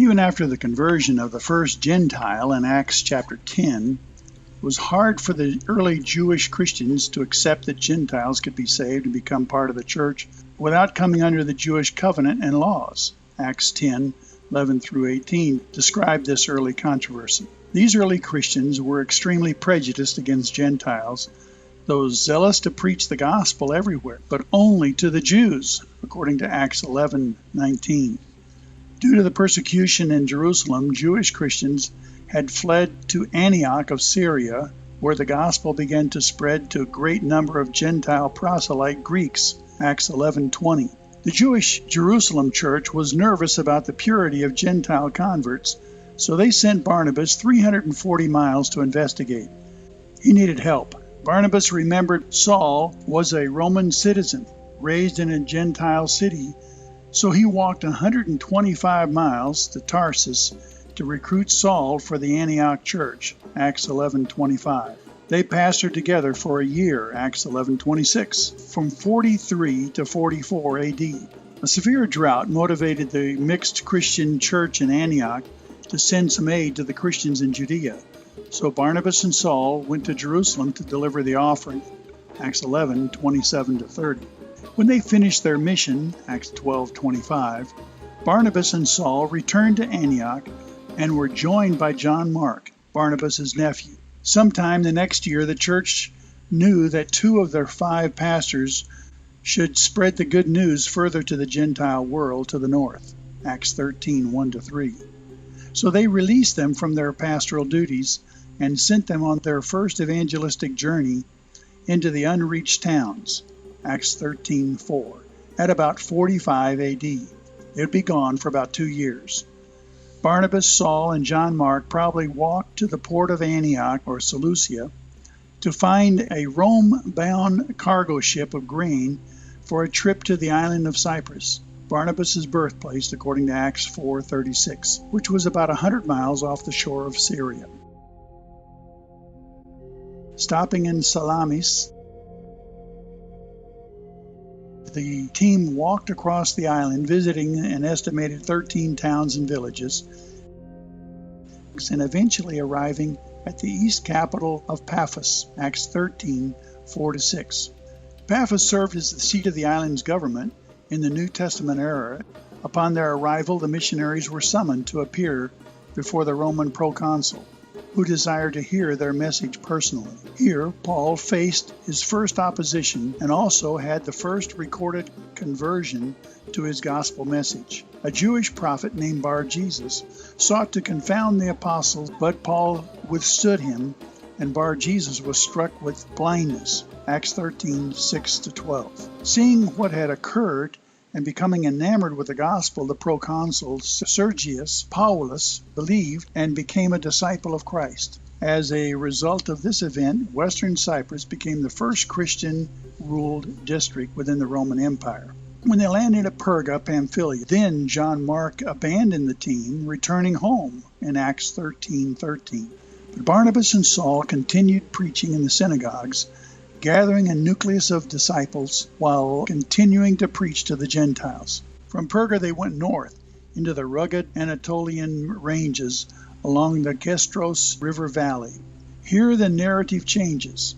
Even after the conversion of the first Gentile in Acts chapter 10, it was hard for the early Jewish Christians to accept that Gentiles could be saved and become part of the church without coming under the Jewish covenant and laws. Acts 10:11 through 18 describe this early controversy. These early Christians were extremely prejudiced against Gentiles, though zealous to preach the gospel everywhere, but only to the Jews, according to Acts 11:19. Due to the persecution in Jerusalem, Jewish Christians had fled to Antioch of Syria, where the gospel began to spread to a great number of Gentile proselyte Greeks, Acts 11:20. The Jewish Jerusalem church was nervous about the purity of Gentile converts, so they sent Barnabas 340 miles to investigate. He needed help. Barnabas remembered Saul was a Roman citizen, raised in a Gentile city, so he walked 125 miles to Tarsus to recruit Saul for the Antioch church, Acts 11:25. They pastored together for a year, Acts 11:26, from 43 to 44 AD. A severe drought motivated the mixed Christian church in Antioch to send some aid to the Christians in Judea. So Barnabas and Saul went to Jerusalem to deliver the offering, Acts 11:27 to 30. When they finished their mission, Acts 12:25, Barnabas and Saul returned to Antioch and were joined by John Mark, Barnabas' nephew. Sometime the next year, the church knew that 2 of their 5 pastors should spread the good news further to the Gentile world to the north, Acts 13:1 to 3. So they released them from their pastoral duties and sent them on their first evangelistic journey into the unreached towns, Acts 13:4, at about 45 AD. They would be gone for about 2 years. Barnabas, Saul, and John Mark probably walked to the port of Antioch or Seleucia to find a Rome-bound cargo ship of grain for a trip to the island of Cyprus, Barnabas' birthplace, according to Acts 4:36, which was about 100 miles off the shore of Syria. Stopping in Salamis, the team walked across the island, visiting an estimated 13 towns and villages, and eventually arriving at the east capital of Paphos, Acts 13:4 to 6. Paphos served as the seat of the island's government in the New Testament era. Upon their arrival, the missionaries were summoned to appear before the Roman proconsul, who desired to hear their message personally. Here, Paul faced his first opposition and also had the first recorded conversion to his gospel message. A Jewish prophet named Bar-Jesus sought to confound the apostles, but Paul withstood him, and Bar-Jesus was struck with blindness. Acts 13:6 to 12. Seeing what had occurred and becoming enamored with the gospel, the proconsul Sergius Paulus believed and became a disciple of Christ. As a result of this event, Western Cyprus became the first Christian-ruled district within the Roman Empire. When they landed at Perga, Pamphylia, then John Mark abandoned the team, returning home in Acts 13:13. But Barnabas and Saul continued preaching in the synagogues, gathering a nucleus of disciples while continuing to preach to the Gentiles. From Perga they went north into the rugged Anatolian ranges along the Gestros River Valley. Here the narrative changes.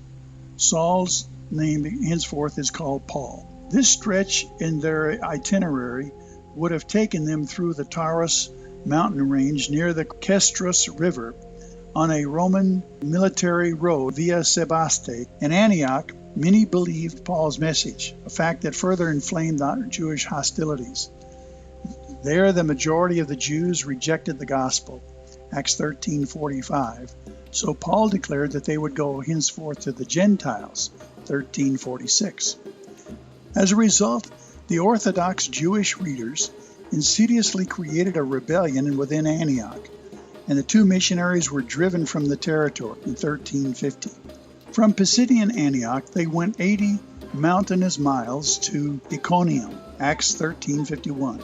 Saul's name henceforth is called Paul. This stretch in their itinerary would have taken them through the Taurus mountain range near the Gestros River on a Roman military road via Sebaste. In Antioch, many believed Paul's message, a fact that further inflamed the Jewish hostilities. There, the majority of the Jews rejected the gospel, Acts 13:45. So Paul declared that they would go henceforth to the Gentiles, 13:46. As a result, the Orthodox Jewish readers insidiously created a rebellion within Antioch, and the 2 missionaries were driven from the territory in 1350. From Pisidian Antioch, they went 80 mountainous miles to Iconium, Acts 13:51,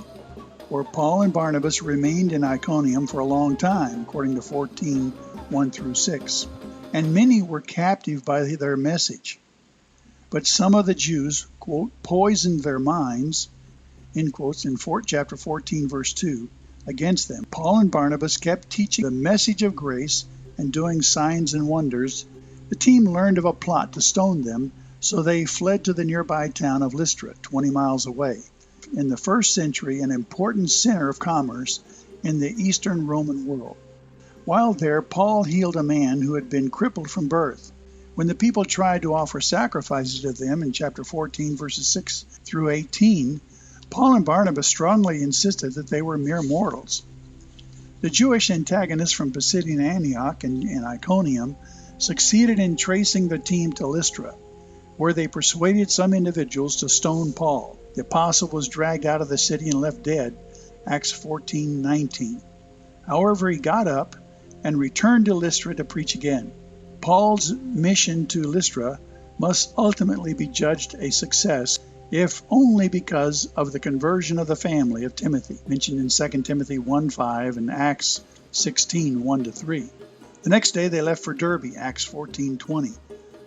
where Paul and Barnabas remained in Iconium for a long time, according to 14:1 through 6. And many were captive by their message. But some of the Jews, quote, poisoned their minds, end quotes, in chapter 14, verse 2, against them. Paul and Barnabas kept teaching the message of grace and doing signs and wonders. The team learned of a plot to stone them, so they fled to the nearby town of Lystra, 20 miles away. In the first century, an important center of commerce in the Eastern Roman world. While there, Paul healed a man who had been crippled from birth. When the people tried to offer sacrifices to them in chapter 14, verses 6 through 18, Paul and Barnabas strongly insisted that they were mere mortals. The Jewish antagonists from Pisidian Antioch and Iconium succeeded in tracing the team to Lystra, where they persuaded some individuals to stone Paul. The apostle was dragged out of the city and left dead, Acts 14:19. However, he got up and returned to Lystra to preach again. Paul's mission to Lystra must ultimately be judged a success, if only because of the conversion of the family of Timothy, mentioned in 2 Timothy 1:5 and Acts 16:1-3. The next day they left for Derbe, Acts 14:20,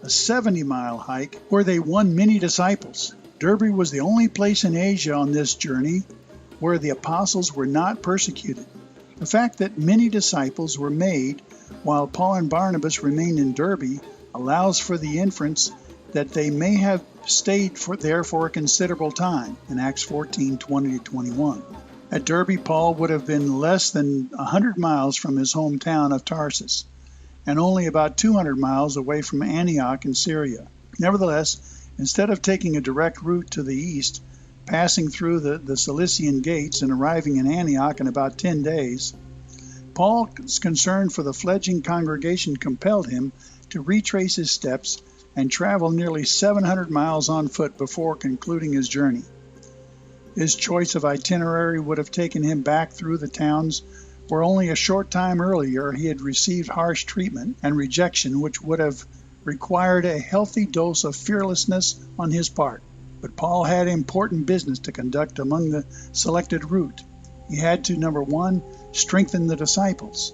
a 70-mile hike where they won many disciples. Derbe was the only place in Asia on this journey where the apostles were not persecuted. The fact that many disciples were made while Paul and Barnabas remained in Derbe allows for the inference that they may have stayed there for a considerable time in Acts 14:20-21. At Derbe, Paul would have been less than 100 miles from his hometown of Tarsus, and only about 200 miles away from Antioch in Syria. Nevertheless, instead of taking a direct route to the east, passing through the Cilician gates and arriving in Antioch in about 10 days, Paul's concern for the fledgling congregation compelled him to retrace his steps and travel nearly 700 miles on foot before concluding his journey. His choice of itinerary would have taken him back through the towns where only a short time earlier he had received harsh treatment and rejection, which would have required a healthy dose of fearlessness on his part. But Paul had important business to conduct among the selected route. He had to, number one, strengthen the disciples.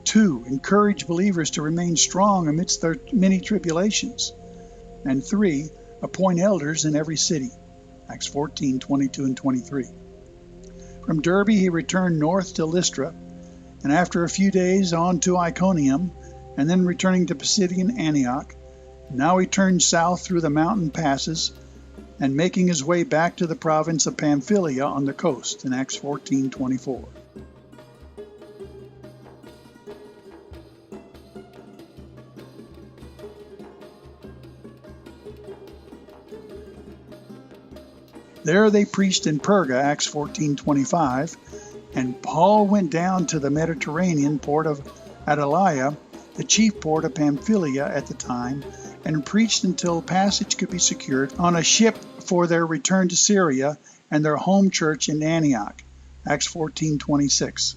2, encourage believers to remain strong amidst their many tribulations. And 3, appoint elders in every city. Acts 14:22-23. From Derbe he returned north to Lystra, and after a few days on to Iconium, and then returning to Pisidian Antioch. Now he turned south through the mountain passes and making his way back to the province of Pamphylia on the coast in Acts 14:24. There they preached in Perga, Acts 14:25, and Paul went down to the Mediterranean port of Attalia, the chief port of Pamphylia at the time, and preached until passage could be secured on a ship for their return to Syria and their home church in Antioch, Acts 14:26.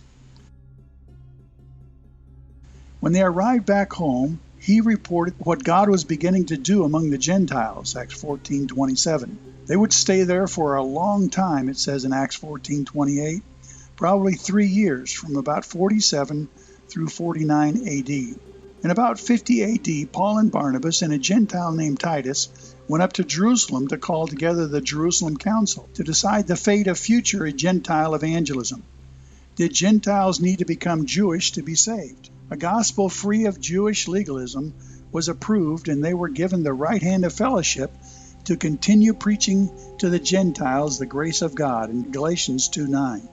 When they arrived back home, he reported what God was beginning to do among the Gentiles, Acts 14:27. They would stay there for a long time, it says in Acts 14:28, probably 3 years, from about 47 through 49 AD. In about 50 AD, Paul and Barnabas and a Gentile named Titus went up to Jerusalem to call together the Jerusalem Council to decide the fate of future Gentile evangelism. Did Gentiles need to become Jewish to be saved? A gospel free of Jewish legalism was approved, and they were given the right hand of fellowship to continue preaching to the Gentiles the grace of God in Galatians 2:9.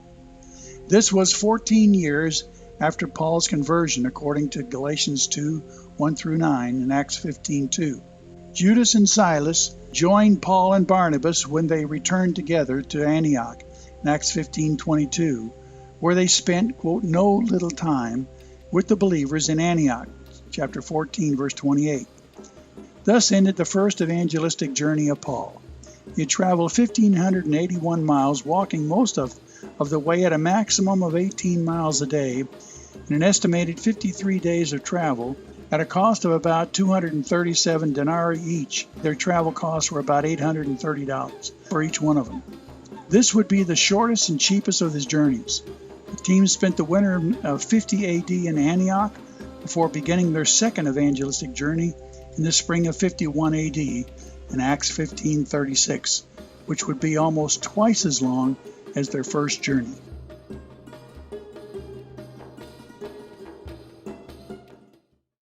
This was 14 years after Paul's conversion, according to Galatians 2:1-9 and Acts 15:2. Judas and Silas joined Paul and Barnabas when they returned together to Antioch in Acts 15:22, where they spent, quote, no little time with the believers in Antioch, chapter 14, verse 28. Thus ended the first evangelistic journey of Paul. He traveled 1,581 miles, walking most of the way at a maximum of 18 miles a day, in an estimated 53 days of travel, at a cost of about 237 denarii each. Their travel costs were about $830 for each one of them. This would be the shortest and cheapest of his journeys. The team spent the winter of 50 AD in Antioch before beginning their second evangelistic journey in the spring of 51 AD in Acts 15:36, which would be almost twice as long as their first journey.